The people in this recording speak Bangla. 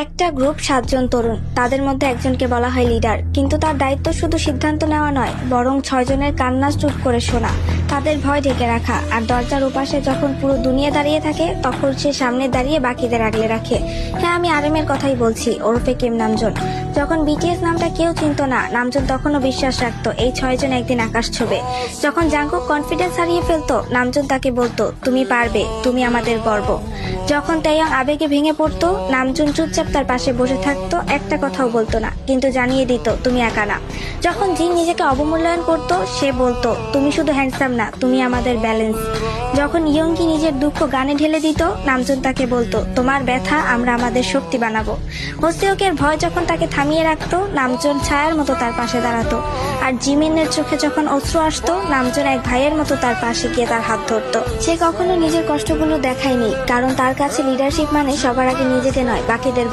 একটা গ্রুপ 7 জন তরুণ, তাদের মধ্যে একজনকে বলা হয় লিডার, কিন্তু তার দায়িত্ব শুধু সিদ্ধান্ত নেওয়া নয়, বরং 6 জনের কান্না চুপ করে শোনা, তাদের ভয় ঢেকে রাখা, আর দরজার ওপাশে যখন পুরো দুনিয়া দাঁড়িয়ে থাকে তখন সে সামনে দাঁড়িয়ে বাকিদের আগলে রাখে। হ্যাঁ, আমি আরএমের কথাই বলছি, ওরফে কিম নামজুন। যখন বিটিএস নামটা কেউ চিনত না, নামজুন তখনও বিশ্বাস রাখতো এই 6 জন একদিন আকাশ ছুবে। যখন জাংকুক কনফিডেন্স হারিয়ে ফেলতো, নামজুন তাকে বলতো, তুমি পারবে, তুমি আমাদের গর্ব। যখন তাইয়াং আবেগে ভেঙে পড়তো, নামজুন চুপচাপ তার পাশে বসে থাকতো, একটা কথাও বলতো না, কিন্তু জানিয়ে দিত তুমি একা না। যখন জিন নিজেকে অবমূল্যায়ন করতো, সে বলতো, তুমি শুধু হ্যান্ডসাম না, তুমি আমাদের ব্যালেন্স। যখন ইয়ংকি নিজের দুঃখ গানে ঢেলে দিত, নামজুন তাকে বলতো, তোমার ব্যথা আমরা আমাদের শক্তি বানাবো। হোসেওকের ভয় যখন তাকে থামিয়ে রাখতো, নামজুন ছায়ার মতো তার পাশে দাঁড়াতো। আর জিমিনের চোখে যখন অশ্রু আসতো, নামজুন এক ভাইয়ের মতো তার পাশে গিয়ে তার হাত ধরতো। সে কখনো নিজের কষ্টগুলো দেখায়নি, কারণ তার কাছে লিডারশিপ মানে সবার আগে নিজেকে নয়, বাকিদের